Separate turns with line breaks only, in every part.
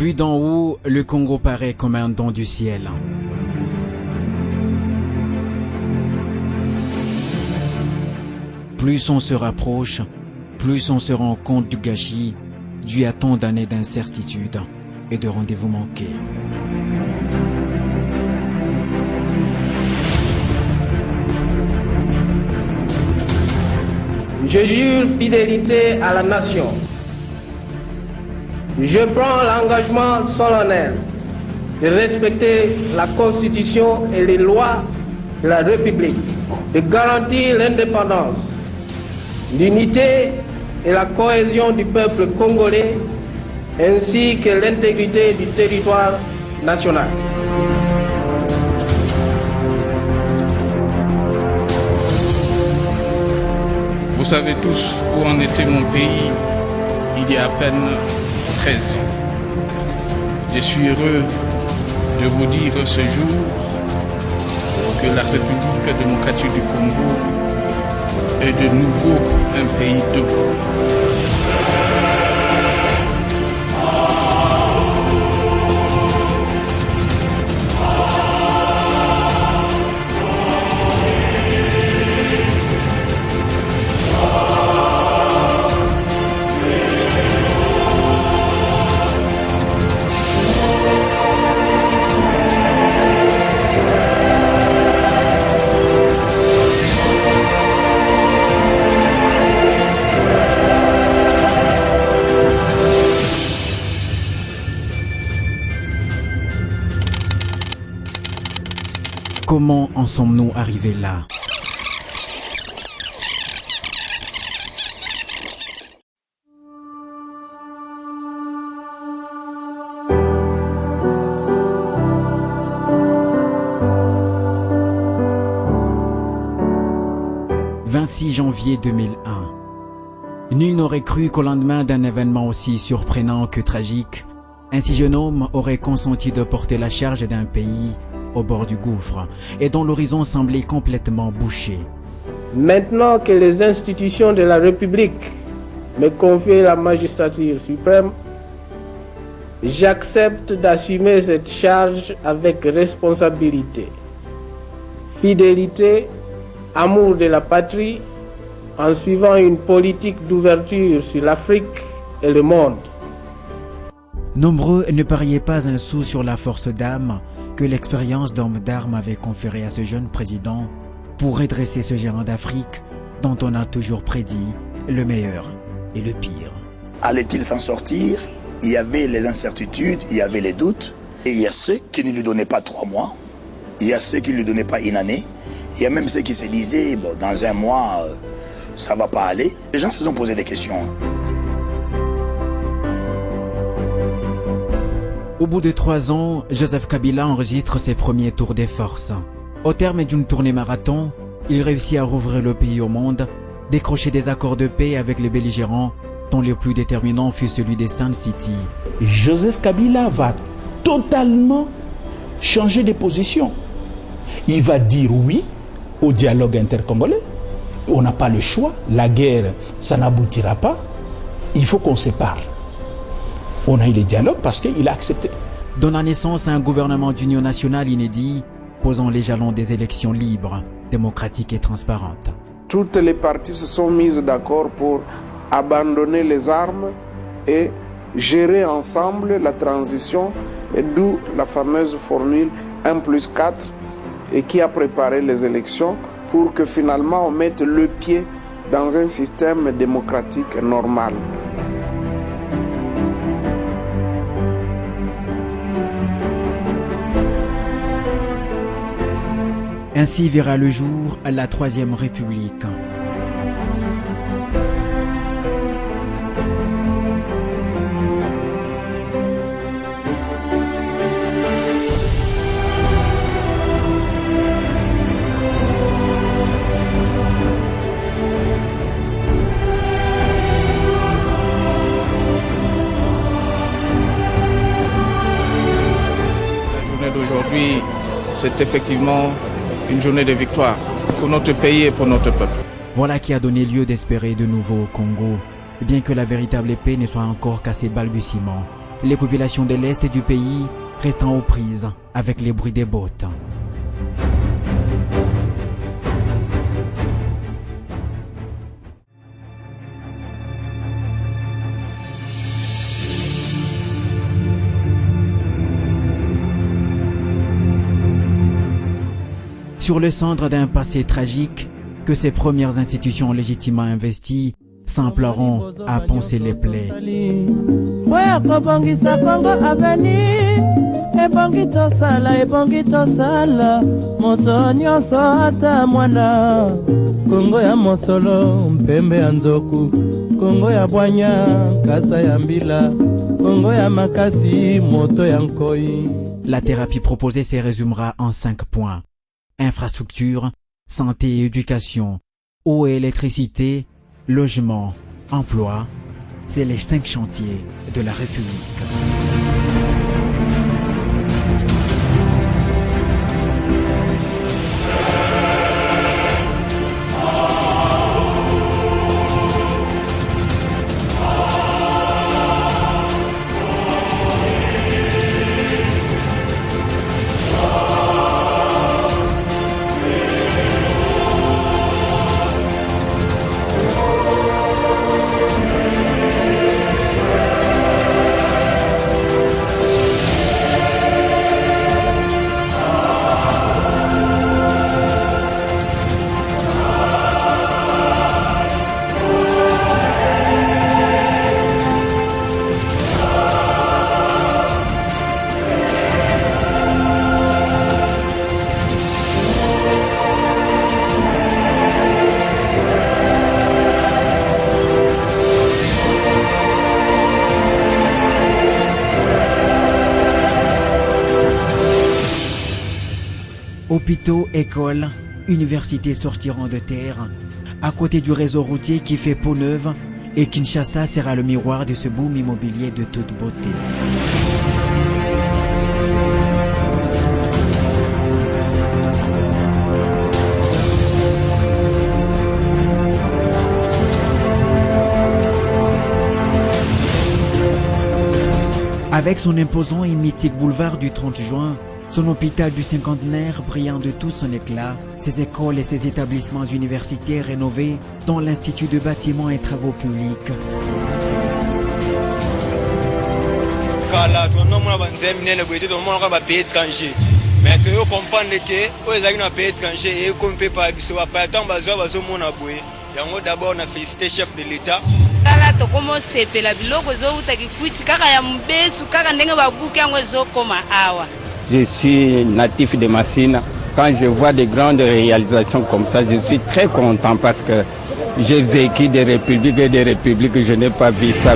Vu d'en haut, le Congo paraît comme un don du ciel. Plus on se rapproche, plus on se rend compte du gâchis dû à tant d'années d'incertitude et de rendez-vous manqués.
Je jure fidélité à la nation. Je prends l'engagement solennel de respecter la Constitution et les lois de la République, de garantir l'indépendance, l'unité et la cohésion du peuple congolais, ainsi que l'intégrité du territoire national.
Vous savez tous où en était mon pays il y a à peine 13 ans. Je suis heureux de vous dire ce jour que la République démocratique du Congo est de nouveau un pays debout.
Comment en sommes-nous arrivés là? « 26 janvier 2001. Nul n'aurait cru qu'au lendemain d'un événement aussi surprenant que tragique, un si jeune homme aurait consenti de porter la charge d'un pays au bord du gouffre et dont l'horizon semblait complètement bouché.
Maintenant que les institutions de la République me confient la magistrature suprême, j'accepte d'assumer cette charge avec responsabilité, fidélité, amour de la patrie, en suivant une politique d'ouverture sur l'Afrique et le monde.
Nombreux ne pariaient pas un sou sur la force d'âme que l'expérience d'homme d'armes avait conféré à ce jeune président pour redresser ce géant d'Afrique dont on a toujours prédit le meilleur et le pire.
Allait-il s'en sortir? Il y avait les incertitudes, il y avait les doutes, et il y a ceux qui ne lui donnaient pas 3 mois, il y a ceux qui ne lui donnaient pas 1 année, il y a même ceux qui se disaient, bon, dans 1 mois, ça va pas aller. Les gens se sont posé des questions.
Au bout de 3 ans, Joseph Kabila enregistre ses premiers tours des forces. Au terme d'une tournée marathon, il réussit à rouvrir le pays au monde, décrocher des accords de paix avec les belligérants, dont le plus déterminant fut celui des Sun City.
Joseph Kabila va totalement changer de position. Il va dire oui au dialogue intercongolais. On n'a pas le choix. La guerre, ça n'aboutira pas. Il faut qu'on se parle. On a eu le dialogue parce qu'il a accepté.
Donna naissance à un gouvernement d'union nationale inédit, posant les jalons des élections libres, démocratiques et transparentes.
Toutes les parties se sont mises d'accord pour abandonner les armes et gérer ensemble la transition, et d'où la fameuse formule 1+4 et qui a préparé les élections pour que finalement on mette le pied dans un système démocratique normal.
Ainsi verra le jour la Troisième République.
La journée d'aujourd'hui, c'est effectivement une journée de victoire pour notre pays et pour notre peuple.
Voilà qui a donné lieu d'espérer de nouveau au Congo, bien que la véritable paix ne soit encore qu'à ses balbutiements, les populations de l'Est du pays restant aux prises avec les bruits des bottes. Sur le cendre d'un passé tragique que ces premières institutions légitimement investies s'emploieront à poncer les plaies. La thérapie proposée se résumera en 5 points. Infrastructure, santé et éducation, eau et électricité, logement, emploi, c'est les 5 chantiers de la République. Hôpitaux, écoles, universités sortiront de terre, à côté du réseau routier qui fait peau neuve, et Kinshasa sera le miroir de ce boom immobilier de toute beauté. Avec son imposant et mythique boulevard du 30 juin, son hôpital du cinquantenaire brillant de tout son éclat, ses écoles et ses établissements universitaires rénovés, dont l'Institut de bâtiments et travaux publics.
Mais tu comprends que aux agents pays étrangers et comme pas biso pas tant bazo mona boye yango d'abord na féliciter chef de l'état kala to komo sepela biloko zo utaki kwiti kaka ya mbesu kaka ndenge babuki yango zo koma awa.
Je suis natif de Massina. Quand je vois des grandes réalisations comme ça, je suis très content parce que j'ai vécu des républiques et des républiques, je n'ai pas vu ça.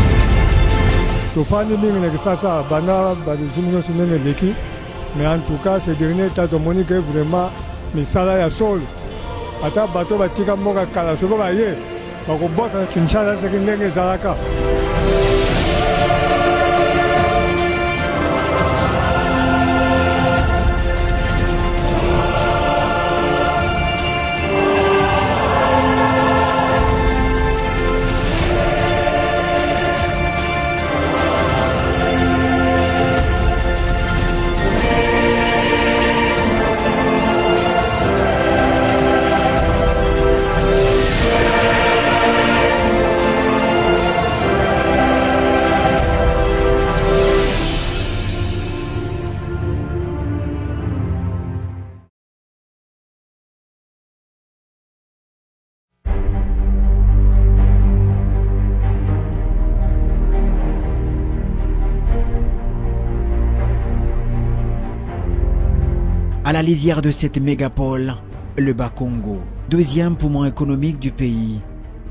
Mais en tout cas, ces derniers temps, on dit que vraiment, mais ça là, il y a sol. Attends, bateau, batika, moka, kala, je vois ailleurs. Donc, on bosse à Kinshasa, c'est qu'il y a des Zaraka.
À la lisière de cette mégapole, le Bas-Congo, deuxième poumon économique du pays,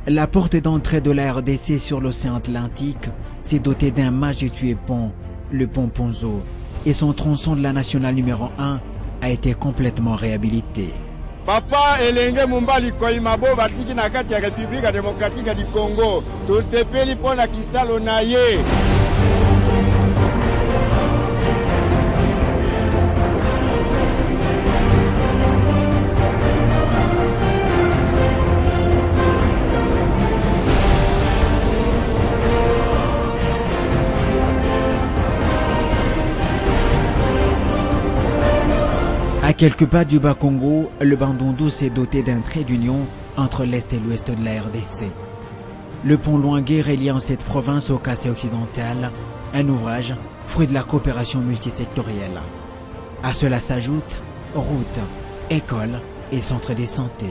la porte d'entrée de la RDC sur l'océan Atlantique s'est dotée d'un majestueux pont, le pont Ponzo, et son tronçon de la nationale numéro 1 a été complètement réhabilité.
Papa elenge mumbali koimabo batiki na kati ya République démocratique du Congo, to sepeli pona kisalo na ye.
quelques pas du Bas-Congo, le Bandundu s'est doté d'un trait d'union entre l'Est et l'Ouest de la RDC. Le pont Luangue reliant cette province au Kassai occidental, un ouvrage fruit de la coopération multisectorielle. À cela s'ajoutent routes, écoles et centres de santé.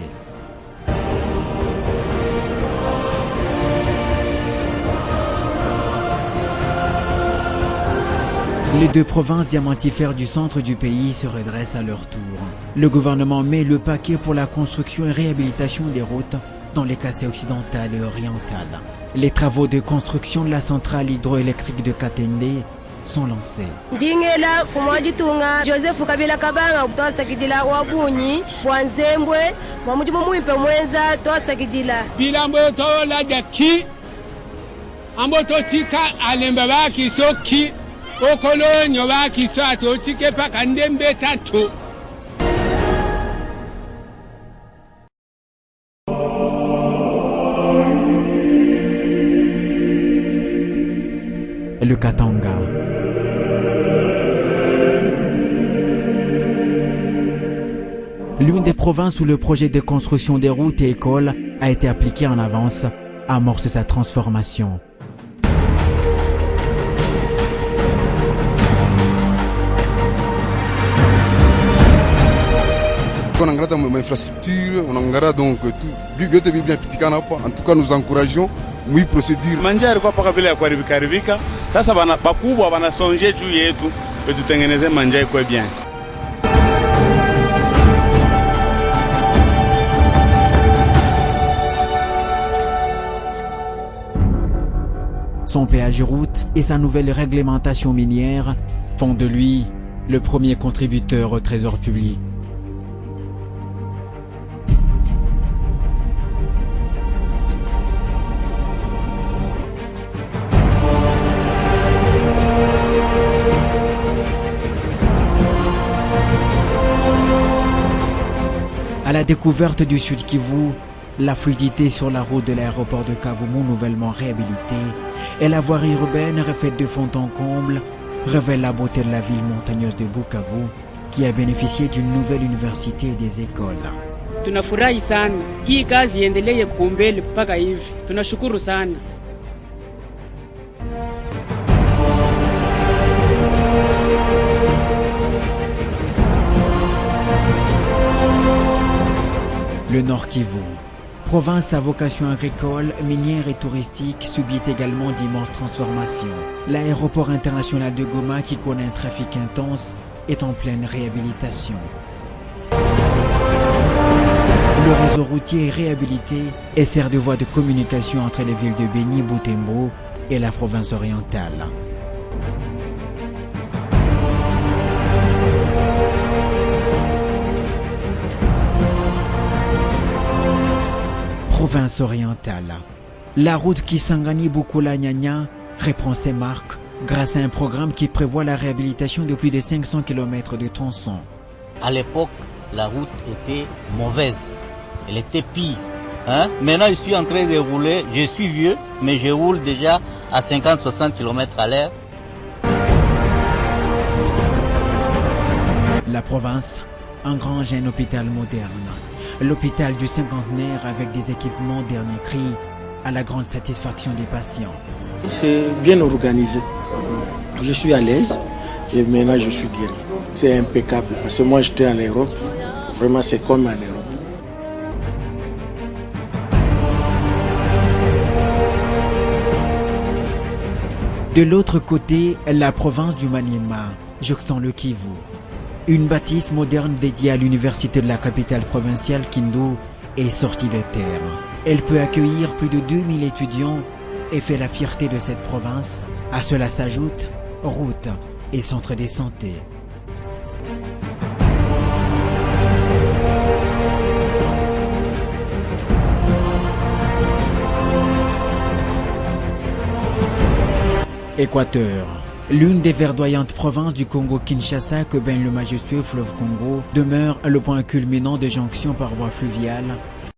Les deux provinces diamantifères du centre du pays se redressent à leur tour. Le gouvernement met le paquet pour la construction et réhabilitation des routes dans les Kassai occidental et oriental. Les travaux de construction de la centrale hydroélectrique de Katende sont lancés.
Dingela Fumwajitunga Joseph Kabila Kabanga twasakidila wabunyi bwanzembwe mwamujimu muipe mwenza twasakidila
bilambo tola jaki amboto tika alemba baki soki okolonyo baki sato tike paka ndembe tatu.
Le Katanga. L'une des provinces où le projet de construction des routes et écoles a été appliqué en avance amorce sa transformation.
On a une infrastructure, on a donc tout. En tout cas, nous encourageons oui procédure.
Manjari kwa paka vile ya kuharibika. Sasa bakubwa wanasonje juu yetu tutengeneze manjari kwa bien.
Son péage route et sa nouvelle réglementation minière font de lui le premier contributeur au trésor public. À la découverte du Sud Kivu, la fluidité sur la route de l'aéroport de Kavumu nouvellement réhabilitée et la voirie urbaine refaite de fond en comble révèlent la beauté de la ville montagneuse de Bukavu qui a bénéficié d'une nouvelle université et des écoles.
Tunafurahi sana. Hii kazi iendelee kumbele mpaka hivi. Tunashukuru sana. Le Nord Kivu, province à vocation agricole, minière et touristique, subit également d'immenses transformations. L'aéroport international de Goma, qui connaît un trafic intense, est en pleine réhabilitation. Le réseau routier est réhabilité et sert de voie de communication entre les villes de Beni, Butembo et la province orientale. Province orientale. La route Kisangani-Bukula-Nyanya reprend ses marques grâce à un programme qui prévoit la réhabilitation de plus de 500 km de tronçons.
À l'époque, la route était mauvaise. Elle était pire. Maintenant, je suis en train de rouler. Je suis vieux, mais je roule déjà à 50-60 km à l'heure.
La province engrange un hôpital moderne. L'hôpital du cinquantenaire avec des équipements dernier cri à la grande satisfaction des patients.
C'est bien organisé. Je suis à l'aise et maintenant je suis guéri. C'est impeccable parce que moi j'étais en Europe. Vraiment c'est comme en Europe.
De l'autre côté, la province du Maniema, jouxtant le Kivu. Une bâtisse moderne dédiée à l'université de la capitale provinciale Kindu est sortie de terre. Elle peut accueillir plus de 2000 étudiants et fait la fierté de cette province. À cela s'ajoutent routes et centres de santé. Équateur. L'une des verdoyantes provinces du Congo-Kinshasa que baigne le majestueux fleuve Congo demeure le point culminant de jonction par voie fluviale